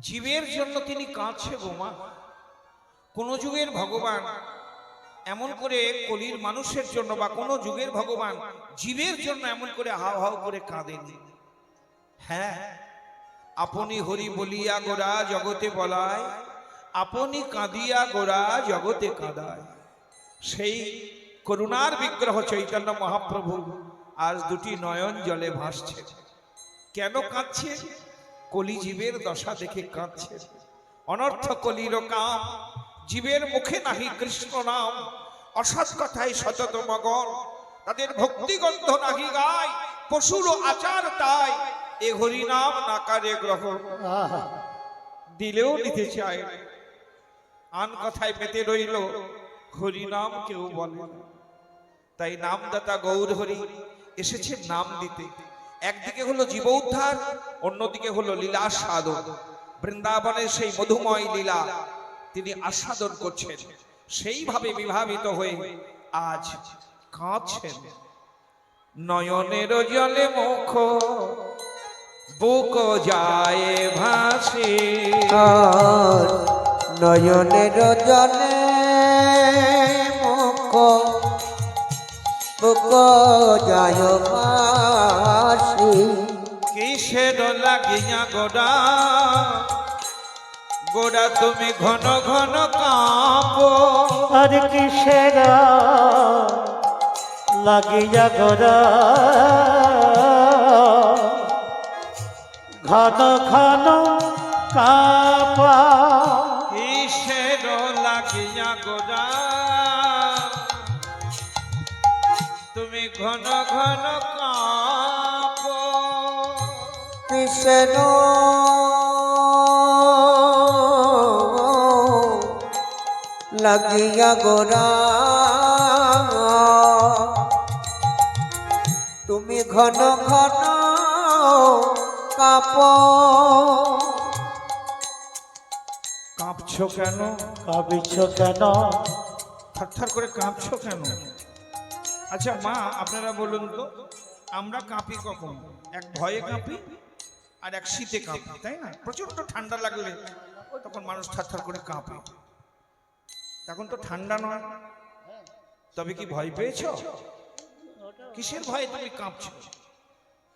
জীবের জন্য তিনি কাঁদছে বোমা। কোন যুগের ভগবান এমন করে কলির মানুষের জন্য বা কোন যুগের ভগবান জীবের জন্য এমন করে হাও হাও করে কাঁদেনি। হ্যাঁ, আপনি হরি বলিয়া গোরা জগতে বলায়, আপনি কাঁদিয়া গোরা জগতে কাঁদায়। সেই করুণার বিগ্রহ চৈতন্য মহাপ্রভু আজ দুটি নয়ন জলে ভাসছে। কেন কাঁদছে? কলি জীবের দশা দেখে কাঁদছে। অনর্থ কলির কাম, জীবের মুখে নাহি কৃষ্ণ নাম। অসৎ কথায় সতত মগন, তাদের ভক্তিগন্ধ নাহি গায়। পশুর আচার তাই, এ হরি নাম নাকারে গ্রহণ। দিলেও নিতে চায়, আন কথায় পেতে রইল, হরি নাম কেউ বলে না। তাই নামদাতা গৌর হরি এসেছে নাম দিতে। একদিকে হলো জীব উদ্ধার, অন্যদিকে হলো লীলা সাধন। বৃন্দাবনের সেই মধুময় লীলা তিনি আস্বাদন করছেন। সেইভাবে বিভাবিত হয়ে আজ কাঁদছেন। নয়নের জলে মুখ বুক যায় ভাসে, নয়নের জলে মুখ বুক যায় ভাসে। কিসের লাগিয়া গোড়া গোড়া তুমি ঘন ঘন কাঁপো। আর কিসের লাগিয়া গোরা ঘন ঘন কাপা। কিসের লাগিয়া গোড়া তুমি ঘন ঘন কাঁপো। কৃষ্ণ লাগিয়া গোরা তুমি ঘন ঘন কাপ। কাঁপছো কেন? কাঁপিছ কেন? থরথর করে কাঁপছো কেন? আচ্ছা মা, আপনারা বলুন তো, আমরা কাঁপি কখন? এক ভয়ে কাঁপি আর এক শীতে কাঁপি, তাই না? প্রচন্ড ঠান্ডা লাগলে তখন মানুষ থরথর করে কাঁপে। তখন তো ঠান্ডা নয়, তবে কি ভয় পেয়েছো? কিসের ভয়ে তুমি কাঁপছো?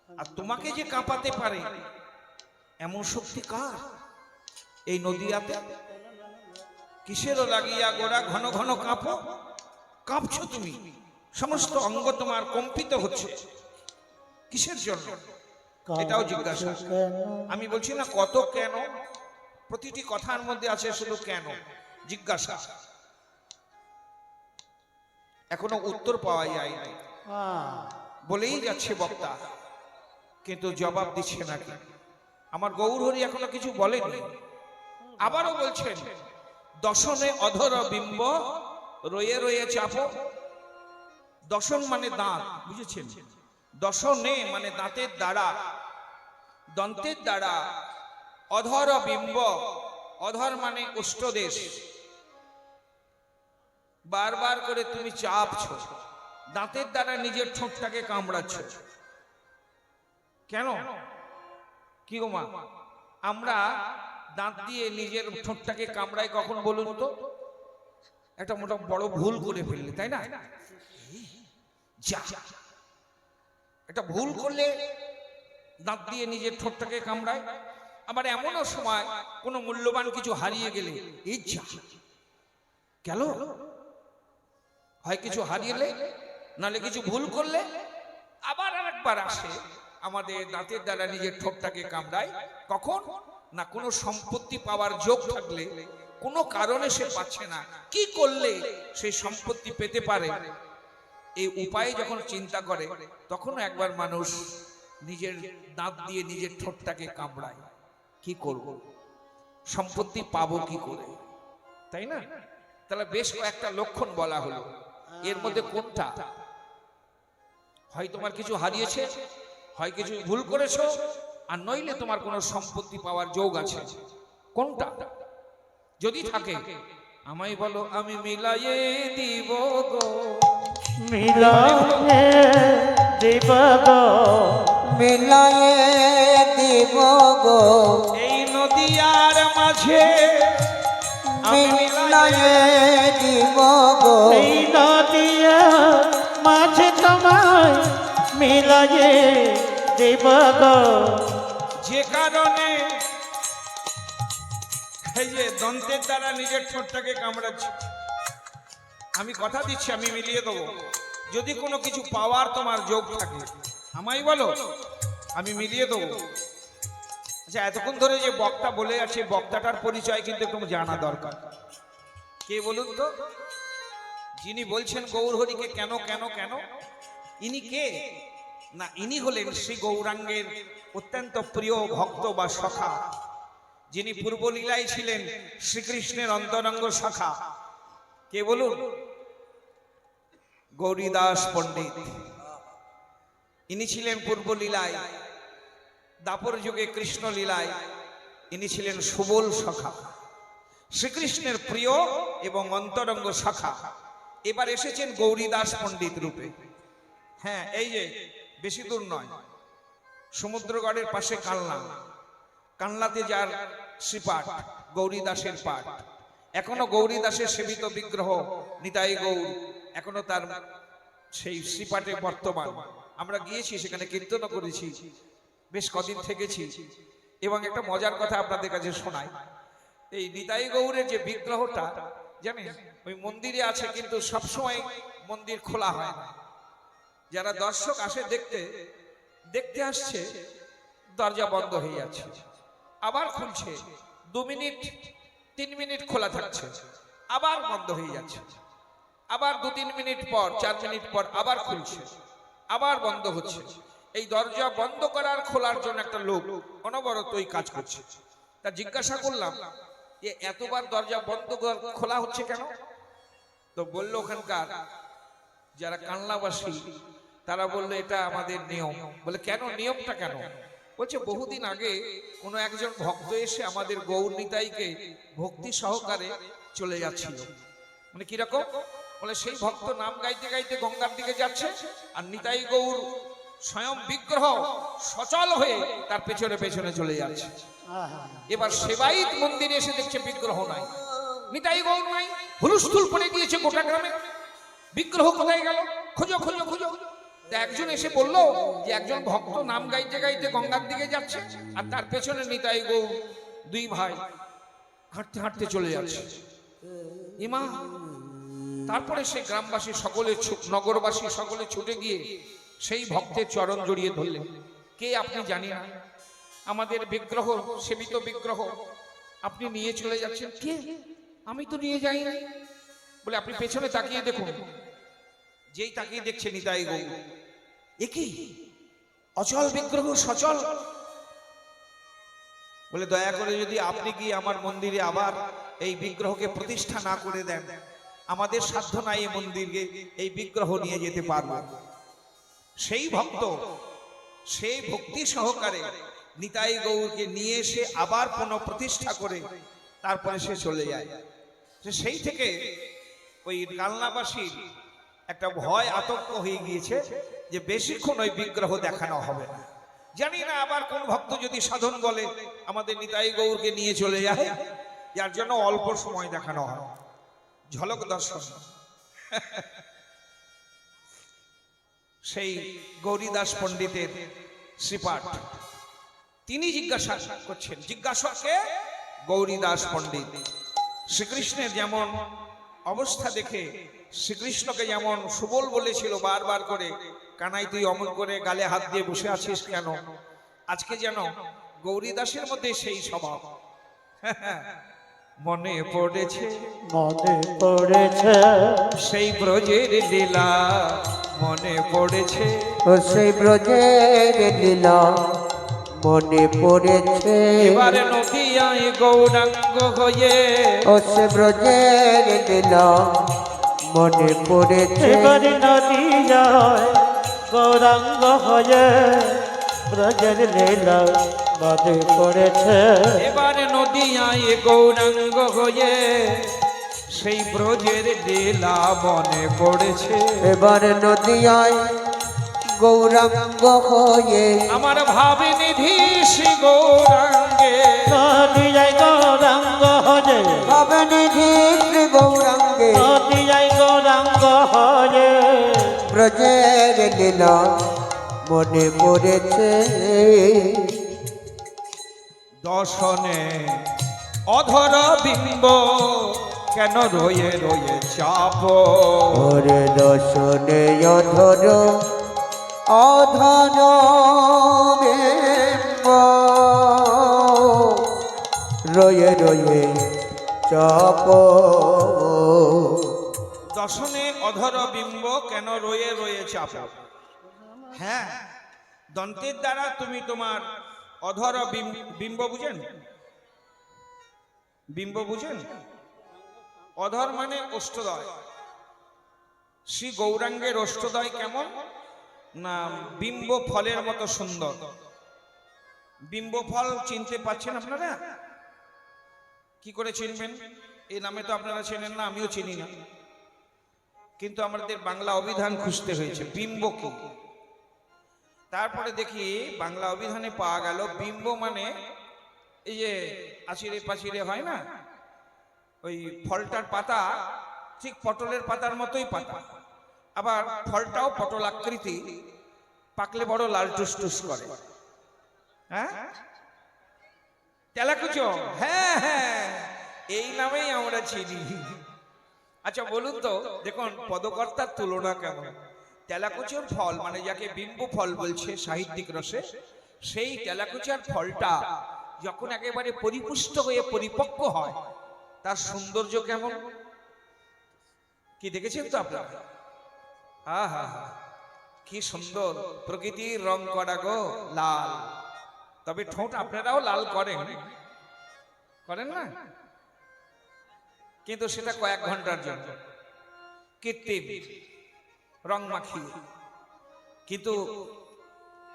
আর তোমাকে যে কাঁপাতে পারে এমন শক্তি কার? এই নদীয়াতে। কিসের লাগিয়া গোড়া ঘন ঘন কাঁপো? কাঁপছো তুমি, সমস্ত অঙ্গ তোমার কম্পিত হচ্ছে। কিসের জন্য? এটাও জিজ্ঞাসা। আমি বলছি না কত কেন, প্রতিটি কথার মধ্যে আছে শুধু কেন জিজ্ঞাসা। এখনো উত্তর পাওয়া যায় না, বলেই যাচ্ছে বক্তা, কিন্তু জবাব দিচ্ছে নাকি। আমার গৌর হরি এখনো কিছু বলেনি। আবারও বলছেন, দশনে অধর বিম্ব রয়ে রয়ে চাপ। দশন মানে দাঁত, বুঝেছেন? দশনে মানে দাঁতের দ্বারা, দন্তের দ্বারা। অধর বিম্ব, অধর মানে অষ্টদেশ। বারবার করে তুমি চাপছো, দাঁতের দ্বারা নিজের ঠোঁটটাকে কামড়াচ্ছ। কেন? কি গো মা, আমরা দাঁত দিয়ে নিজের ঠোঁটটাকে কামড়াই কখন বলুন তো? একটা মোটা বড় ভুল করে ফেললে, তাই না? যা একটা ভুল করলে দাঁত দিয়ে নিজের ঠোঁটটাকে কামড়ায়। আবার এমনও সময় কোনো মূল্যবান কিছু হারিয়ে গেলে এই যা গেল, হয় কিছু হারিয়েলে নালে কিছু ভুল করলে আবার আরেকবার আসে আমাদের দাঁতের দ্বারা নিজের ঠোঁটটাকে কামড়ায়। কখন না কোনো সম্পত্তি পাওয়ার যোগ থাকলে কোনো কারণে সে পাচ্ছে না, কি করলে সেই সম্পত্তি পেতে পারে এই উপায় যখন চিন্তা করে, তখন একবার মানুষ নিজের দাঁত দিয়ে নিজের ঠোঁটটাকে কামড়ায়। কি করব, সম্পত্তি পাবো কি করে, তাই না? তাহলে বেশ কয়েকটা লক্ষণ বলা হলো, এর মধ্যে কোনটা? হয় তোমার কিছু হারিয়েছে, হয় কিছু ভুল করেছো, আর নইলে তোমার কোনো সম্পত্তি পাওয়ার যোগ আছে। কোনটা যদি থাকে আমায় বলো, আমি মিলাইয়ে দিব গো। মিলায়ে দিব গো, মিলায়ে দিব গো। এই নদীয়ার মাঝে আমি মিলায়ে দিব গো এই নদিয়া মাঝে তোমায় মিলায়ে দেব গো যে কারণে এই যে দন্তের দ্বারা নিজের ঠোঁটটাকে কামড়াচ্ছি, আমি কথা দিচ্ছি আমি মিলিয়ে দেবো। যদি কোনো কিছু পাওয়ার তোমার যোগ থাকে আমায় বলো, আমি মিলিয়ে দেবো। আচ্ছা, এতক্ষণ ধরে যে বক্তা বলে আছে, বক্তাটার পরিচয় কিন্তু একটু জানা দরকার। কে বলুন তো? যিনি বলছেন গৌরহরিকে কেন কেন কেন, ইনি কে? না, ইনি হলেন শ্রী গৌরাঙ্গের অত্যন্ত প্রিয় ভক্ত বা সখা, যিনি পূর্বলীলায় ছিলেন শ্রীকৃষ্ণের অন্তরঙ্গ সখা। কে বলুন? গৌরীদাস পণ্ডিত। ইনি ছিলেন পূর্বলীলায়, দাপর যুগে কৃষ্ণ লীলায় ইনি ছিলেন সুবল সখা, শ্রীকৃষ্ণের প্রিয় এবং অন্তরঙ্গ সখা। এবার এসেছেন গৌরীদাস পণ্ডিত রূপে। হ্যাঁ, এই যে বেশি দূর নয়, সমুদ্রগড়ের পাশে কালনা, কালনাতে যার শ্রীপাঠ গৌরীদাসের পাঠ, এখনো গৌরীদাসের সেবিত বিগ্রহ নিতাই গৌর এখনো তার সেই শ্রীপাঠে বর্তমান। আমরা গিয়েছি সেখানে, কীর্তনও করেছি, বেশ কদিন থেকেছি। এবং একটা মজার কথা আপনাদের কাছে শোনাই, এই নিতাই গৌরের যে বিগ্রহটা জানেন ওই মন্দিরে আছে, কিন্তু সবসময় মন্দির খোলা হয় না। যারা দর্শক আসে দেখতে দেখতে আসছে, দরজা বন্ধ হয়ে যাচ্ছে, আবার খুলছে, 2 মিনিট 3 মিনিট খোলা থাকছে, আবার বন্ধ হয়ে যাচ্ছে, আবার 2-3 মিনিট পর 4 মিনিট পর আবার খুলছে, আবার বন্ধ হচ্ছে। এই দরজা বন্ধ করার খোলার জন্য একটা লোক অনবরতই কাজ করছে। তা জিজ্ঞাসা করলাম যে এতবার দরজা বন্ধ খোলা হচ্ছে কেন? তো বললো ওখানকার যারা কালনাবাসী তারা বললো এটা আমাদের নিয়ম। বলে কেন, নিয়মটা কেন? বলছে বহুদিন আগে কোনো একজন ভক্ত এসে আমাদের গৌর নিতাইকে ভক্তি সহকারে চলে যাচ্ছিল। মানে কিরকম? বলে সেই ভক্ত নাম গাইতে গাইতে গঙ্গার দিকে যাচ্ছে, আর নিতাই গৌর স্বয়ং বিগ্রহ সচল হয়ে তার পেছনে পেছনে চলে যাচ্ছে। এবার সেবাইত মন্দিরে এসে দেখছে বিগ্রহ নাই, নিতাই গৌর নাই, হুলস্থুল পড়ে গিয়েছে গোটা গ্রামে। বিগ্রহ কোথায় গেল? খোঁজো খোঁজো খোঁজো। একজন এসে বলল যে একজন ভক্ত নাম গাইতে গাইতে গঙ্গার দিকে যাচ্ছে, আর তার পেছনে নিতাই গৌর 2 ভাই হাঁটতে হাঁটতে চলে যাচ্ছে। ইমা, তারপরে সেই গ্রামবাসী সকলে, নগরবাসী সকলে ছুটে গিয়ে সেই ভক্তের চরণ জড়িয়ে ধরলেন। কে আপনি? জানি না, আমাদের বিগ্রহ, সেবিত বিগ্রহ আপনি নিয়ে চলে যাচ্ছেন। কে? আমি তো নিয়ে যাইনি। বলে আপনি পেছনে তাকিয়ে দেখুন। যেই তাকিয়ে দেখছে নিতাই গৌর, একই অচল বিগ্রহ সচল। বলে দয়া করে যদি আপনি কি আমার মন্দিরে আবার এই বিগ্রহকে প্রতিষ্ঠা না করে দেন, আমাদের সাধ্য নাই এই মন্দিরকে এই বিগ্রহ নিয়ে যেতে পারবো। সেই ভক্ত সেই ভক্তি সহকারে নিতাই গৌরকে নিয়ে এসে আবার পুনঃ প্রতিষ্ঠা করে তারপরে সে চলে যায়। সেই থেকে ওই কালনাবাসীর একটা ভয় আতঙ্ক হয়ে গিয়েছে যে বেশিক্ষণ ওই বিগ্রহ দেখানো হবে না। জানি না আবার কোন ভক্ত যদি সাধন বলে আমাদের নিতাই গৌরকে নিয়ে চলে যায়, যার জন্য অল্প সময় দেখানো হয়, ঝলক দর্শন। সেই গৌরীদাস পণ্ডিতের শ্রীপাঠ তিনি জিজ্ঞাসা করছেন, জিজ্ঞাসাকে গৌরীদাস পণ্ডিত। শ্রীকৃষ্ণের যেমন অবস্থা দেখে শ্রীকৃষ্ণকে যেমন সুবল বলেছিল বারবার করে, কানাই তুই অমন করে গালে হাত দিয়ে বসে আছিস কেন, আজকে যেন গৌরীদাসের মধ্যে সেই স্বভাব। মনে পড়েছে, মনে পড়েছে সেই ব্রজের লীলা, মনে পড়েছে ও সেই ব্রজের লীলা, মনে পড়েছে এবারে নদিয়ায় গৌরাঙ্গ হয়ে, ও সে ব্রজের লীলা, মনে পড়েছে এবার নদী যায় গৌরাঙ্গ হয়ে, ব্রজের লীলা মনে পড়েছে। এবারে নদিয়ায় গৌরাঙ্গ হয়ে, সেই ব্রজের লীলা মনে পড়েছে। এবার নদিয়ায় গৌরাঙ্গ হয়ে, আমার ভাবে নিধি শ্রী গৌরাঙ্গে, নদী যায় গৌরাঙ্গ যে হবে নিধি শ্রী গৌরাঙ্গে নদিয়ায় গৌরাঙ্গ হয়ে ব্রজের লীলা মনে পড়েছে দর্শনে অধর বিম্ব কেন রয়ে রয়ে চাপ ওরে দর্শনে অধর অধর বিম্ব রয়ে রয়ে চাপ দর্শনে অধর বিম্ব কেন রয়ে রয়ে চাপ। হ্যাঁ, দন্তের দ্বারা তুমি তোমার অধর বিম্ব বুঝেন? বিম্ব বুঝেন? অধর মানে অষ্টদয়। শ্রী গৌরাঙ্গের অষ্টদয় কেমন না বিম্ব ফলের মতো সুন্দর। বিম্ব ফল চিনতে পাচ্ছেন আপনারা? কি করে চিনবেন? এই নামে তো আপনারা চেনেন না, আমিও চিনি না, কিন্তু আমাদের বাংলা অভিধান খুঁজতে হয়েছে বিম্ব কি। তারপরে দেখি বাংলা অভিধানে পাওয়া গেল বিম্ব মানে এই যে আচিরে পাচিরে হয় না, ওই ফলটার পাতা ঠিক পটলের পাতার মতোই পাতা, আবার ফলটাও পটল আকৃতি, পাকলে বড় লাল টুসটুস করে। হ্যাঁ, তেলাকুচো, হ্যাঁ হ্যাঁ, এই নামেই আমরা চিনি। আচ্ছা বলুন তো, দেখুন পদকর্তার তুলনা কেমন। তেলাকুচোর ফল মানে যাকে বিম্ব ফল বলছে সাহিত্যিক রসে, সেই তেলাকুচার ফলটা যখন একেবারে পরিপুষ্ট হয়ে পরিপক্ক হয় তার সৌন্দর্য কেমন কি দেখেছেন তো আপনারা? আহা কি সুন্দর, প্রকৃতির রং করা গো লাল। তবে ঠোঁট আপনারাও লাল করেন, করেন না? কিন্তু সেটা কয়েক ঘন্টার জন্য, কৃত্রিম রং মাখিয়ে। কিন্তু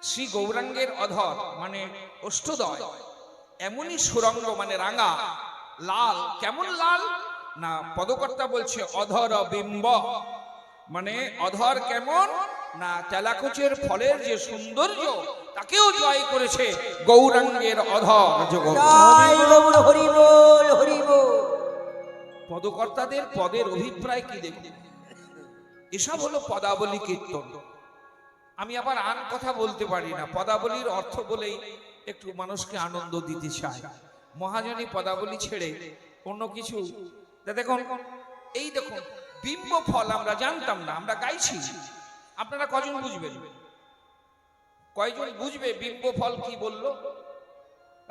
শ্রী গৌরাঙ্গের অধর মানে অষ্টদয় এমনই সুরঙ্গ মানে রাঙা লাল। কেমন লাল না, পদকর্তা বলছে অধর বিম্ব মানে অধর কেমন না তেলাকুচের ফলের যে সৌন্দর্য তাকেও জয় করেছে গৌরাঙ্গের অধর জগৎ। জয় গৌর হরি বল হরি বল। পদকর্তাদের পদের অভিপ্রায় কি দেখুন, এসব হলো পদাবলী কীর্তন। আমি আবার আন কথা বলতে পারি না, পদাবলীর অর্থ বলেই একটু মানুষকে আনন্দ দিতে চাই। মহাজনী পদাবলী ছেড়ে অন্য কিছু দেখুন। এই দেখুন বিম্ব ফল আমরা জানতাম না, আমরা গাইছি। আপনারা কজন বুঝবেন? কয়জন বুঝবে বিম্ব ফল কি বললো?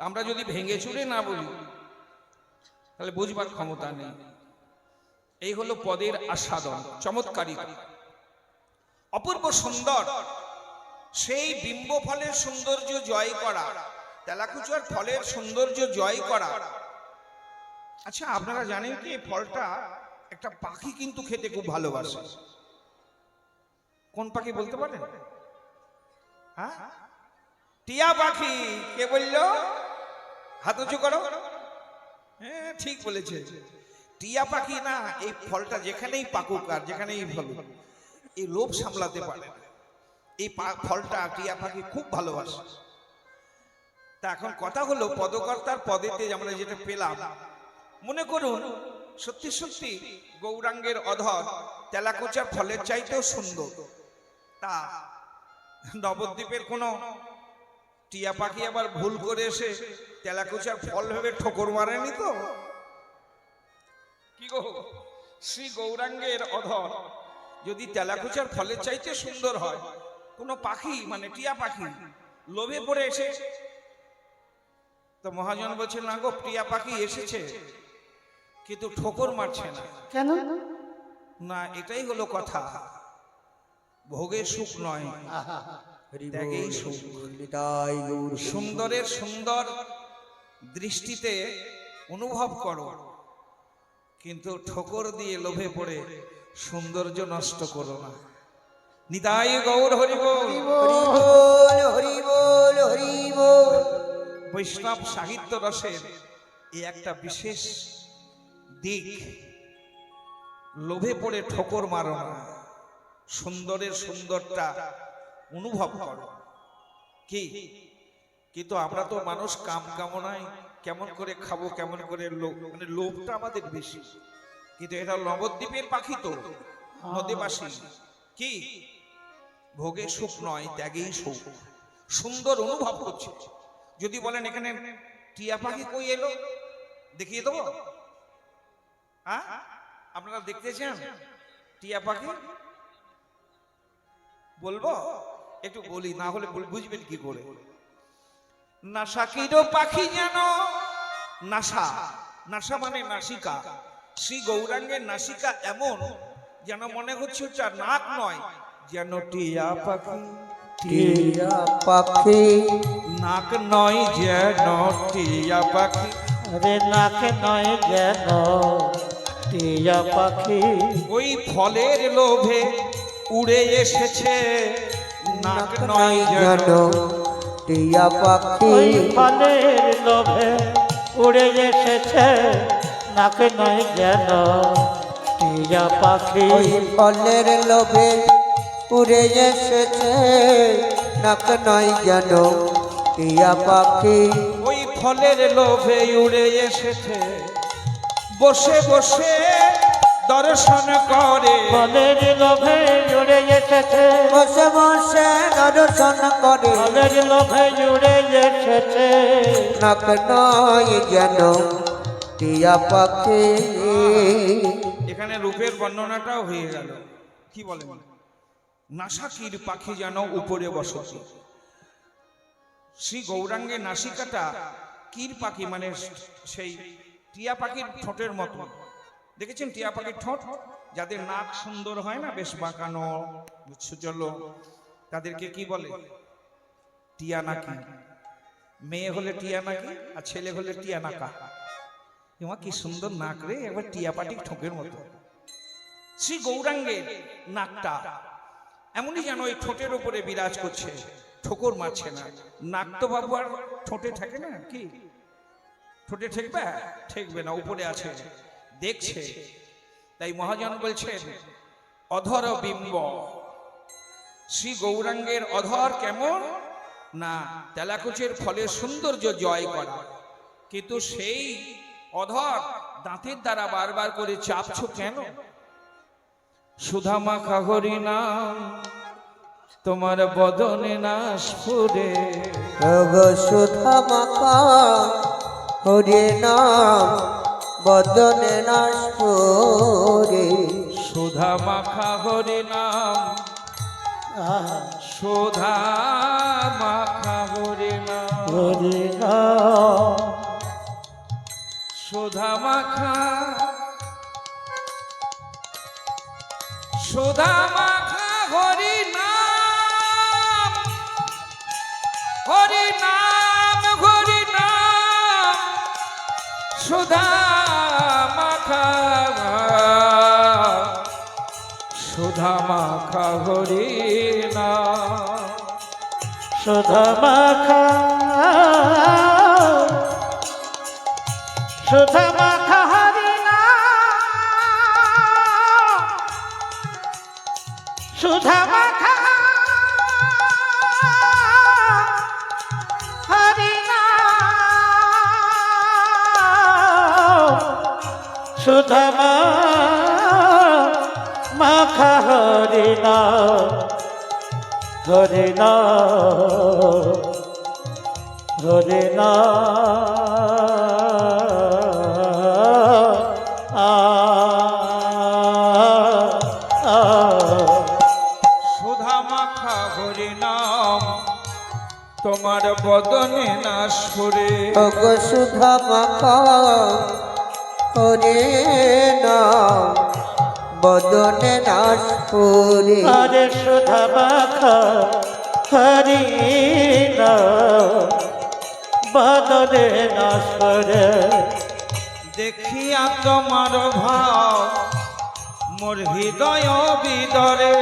আমরা যদি ভেঙে চুরে না বলি তাহলে বুঝবার ক্ষমতা নেই। এই হলো পদের আস্বাদন, চমৎকারী অপূর্ব সুন্দর। সেই বিম্ব ফলের সৌন্দর্য জয় করা, তেলাকুচার ফলের সৌন্দর্য জয় করা। আচ্ছা আপনারা জানেন কি এই ফলটা একটা পাখি কিন্তু খেতে খুব ভালোবাসে। কোন পাখি বলতে পারেন? হ্যাঁ, টিয়া পাখি। কে বললো? হাত উঁচু করো। হ্যাঁ ঠিক বলেছে, টিয়া পাখি না এই ফলটা যেখানেই পাকুক আর যেখানেই ফলুক এই লোভ সামলাতে পারে না। এই ফলটা টিয়া পাখি খুব ভালোবাসে। তা এখন কথা হলো পদকর্তার পদেতে আমরা যেটা পেলাম, মনে করুন সত্যি সত্যি গৌরাঙ্গের অধর তেলাকুচার ফলের চাইতেও সুন্দর। তা নবদ্বীপের কোনো টিয়া পাখি আবার ভুল করে এসে তেলাকুচার ফল ভেবে ঠোকর মারেনি তো? কি গো, শ্রী গৌরাঙ্গের অধর যদি তেলাকুচার ফলের চাইতে সুন্দর হয়, কোন পাখি মানে টিয়া পাখি লোভে পড়ে এসে তো মহাজন বলছে না গো, টিয়া পাখি এসেছে কিন্তু ঠোকর মারছে না কেন? না এটাই হলো কথা, ভোগের সুখ নয়, ত্যাগেই সুখ। নিতাই গৌর সুন্দরের সুন্দর দৃষ্টিতে অনুভব করো, কিন্তু ঠোকর দিয়ে লোভে পড়ে সৌন্দর্য নষ্ট করো না। নিতাই গৌর হরি বল। বল হরি বল হরি বল। বৈষ্ণব সাহিত্য রসের এই একটা বিশেষ দিক, লোভে পড়ে ঠোকর মারো না, সুন্দরের সুন্দরটা অনুভব করো। কি কিন্তু আমরা তো মানুষ কাম কামনায় কেমন করে খাবো, কেমন করে মানে লোভটা আমাদের বেশি। কিন্তু এটা নবদ্বীপের পাখি তো, নদীবাসী কি ভোগে সুখ নয়, ত্যাগেই সুখ, সুন্দর অনুভব করছে। যদি বলেন এখানে টিয়া পাখি কই এলো, দেখিয়ে দেবো। হ্যাঁ, আপনারা দেখতে চান টিয়া পাখি? বলবো, একটু বলি, না হলে বুঝবেন কি করে। নাসাকিরও পাখি যেন, নাসা, নাসা মানে নাসিকা, শ্রী গৌরাঙ্গের নাসিকা এমন যেন মনে হচ্ছে ওটা নাক নয়, যেন টিয়া পাখি। টিয়া পাখি নাক নয় যেন টিয়া পাখি, রে নাক নয় যেন টিয়া পাখি। ওই ফলের লোভে উড়ে এসেছে, নাক নয় যেন। টিয়া পাখি ওই ফলের লোভে উড়ে এসেছে, নাক নয় যেন টিয়া পাখি। ওই ফলের লোভে উড়ে এসেছে, নাক নয় যেন টিয়া পাখি। ওই ফলের লোভে উড়ে এসেছে, বসে বসে দর্শন করে। ফলের লোভে উড়ে এসেছে, বসে বসে দর্শন করে, ফলের লোভে উড়ে এসেছে, নাক নয় যেন টিয়া পাখি। এখানে রূপের বর্ণনাটাও হয়ে গেল। কি বলেন? নাসাকির পাখি যেন উপরে বসতি। শ্রী গৌরাঙ্গের নাসিকাটা কির পাখি মানে সেই টিয়া পাখির ঠোঁটের মতো। দেখেছেন টিয়া পাখির ঠোঁট? যাদের নাক সুন্দর হয় না, বেশ বাঁকানো সুচলো, তাদেরকে কি বলে? টিয়া নাকি। মেয়ে হলে টিয়া নাকি, আর ছেলে হলে টিয়া নাকা। এমা কি সুন্দর নাক রে, একবার টিয়া পাটির ঠোঁটের মতো। শ্রী গৌরাঙ্গের নাকটা এমনই যেন ওই ঠোঁটের উপরে বিরাজ করছে, ঠোকর মারছে না। নাক তো বাবু আর ঠোঁটে থাকে না, কি ঠোঁটে ঠেকবে? ঠেকবে না, উপরে আছে, দেখছে। তাই মহাজন বলছেন অধর বিম্ব। শ্রী গৌরাঙ্গের অধর কেমন না, তেলাকুচের ফলের সৌন্দর্য জয় করা, কিন্তু সেই অধর দাঁতের দ্বারা বারবার করে চাপছো কেন? সুধা মাখা হরি নাম তোমার বদনে না স্ফুরে। সুধা মাখা হরি নাম বদনে না স্ফুরে। সুধা মাখা হরি নাম, সুধা মাখা হরি নাম, হরি নাম, সুধা মাখা, সুধা মাখা হরি নাম, হরি নাম, হরি নাম, সুধা মাখা, সুধা মাখা হরি নাম। সুধা মাখা, সুধা মাখা হরি নাম, সুধা মাখা হরি নাম, সুধা মাখা হরি নাম, হরি নাম, হরি সুধা মাখা হরি নাম তোমার বদনে না সুরে। সুধা মাখা হরি নাম বদনে না স্ফুরে। হরে সুধা মাখা হরি নাম বদনে না স্ফুরে। দেখিয়া তোমার ভাব মোর হৃদয় বিদরে,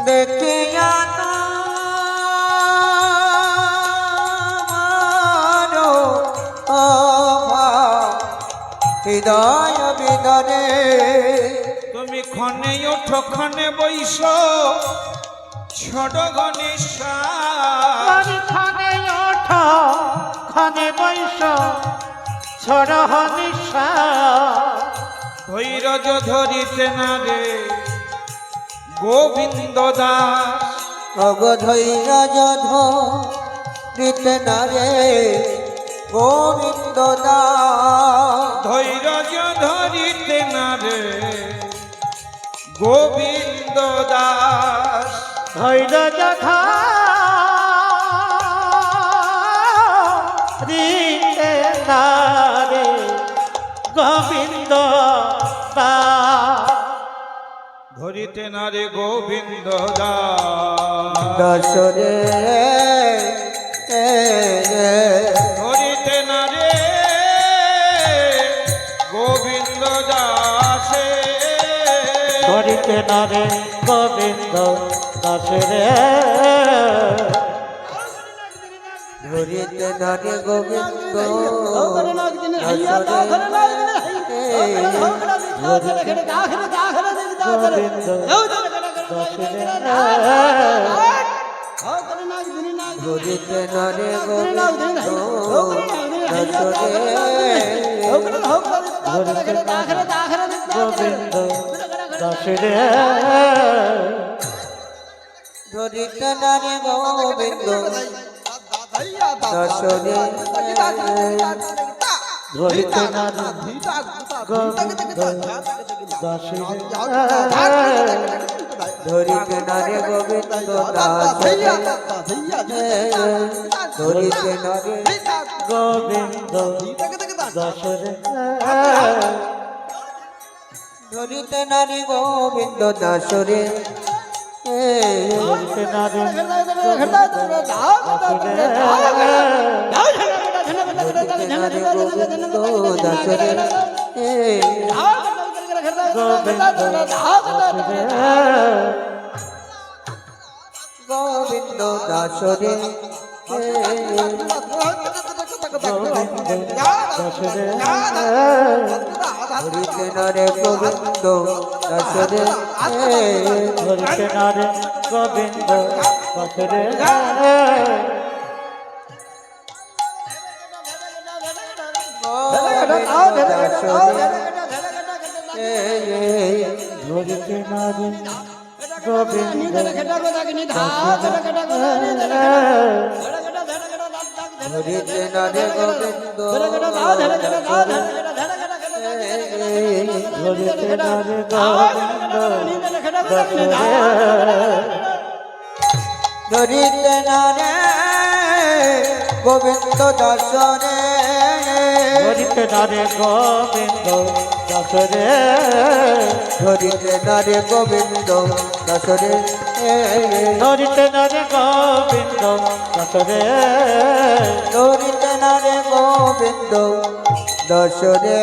দেখিয়া তোমার অভাব হৃদয় বিদরে। তুমি ক্ষণে ওঠো ক্ষণে বৈশ ছোট গণেশা, খানে ওঠ মনে বৈশ ছড়হ নিশা ধৈর্য ধরিতে না রে গোবিন্দ দাস অগধৈর্য ধরিতে না রে গোবিন্দ দাস ধৈর্য ধরিতে না রে গোবিন্দ দাস ধৈর্য যথা রিতে নারে গোবিন্দ দাস ধরিতে না রে গোবিন্দ দাস দশরে ধরিতে না রে গোবিন্দ দাসে ধরিতে নারে গোবিন্দ দাসরে ধরিতে না রে গোবিন্দ গোবিন্দ দাসরে ধরিতে না রে গোবিন্দ দশরে গোবিন্দ দাসরে ধরিতে না রে গোবিন্দ দশরে ধরিতে নারে গোবিন্দ দাসরে ধরিতে না রে গোবিন্দ দাসরে ধরিতে না রে গোবিন্দ দাসরে ধরিতে না রে গোবিন্দ দাসরে ধরিতে নারে ধরিতে না রে গোবিন্দ দাসরে গোবিন্দ দাসরে ধরিতে না রে গোবিন্দ দাসরে ধরিতে নারে গোবিন্দ দাসরে ধরিতে নারে গোবিন্দ ধরিতে না রে গোবিন্দ ধরিতে নারে গোবিন্দ দাসরে ধরিতে না রে গোবিন্দ দাসরে ধরিতে নারে গোবিন্দ দাসরে ধরিতে না রে গোবিন্দ দাসরে ধরিতে নারে গোবিন্দ দাসরে ধরিতে না রে গোবিন্দ দাসরে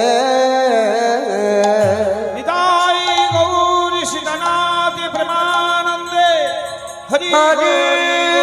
নিতাই গৌর সীতানাথ প্রেমানন্দে হরি হরে হরি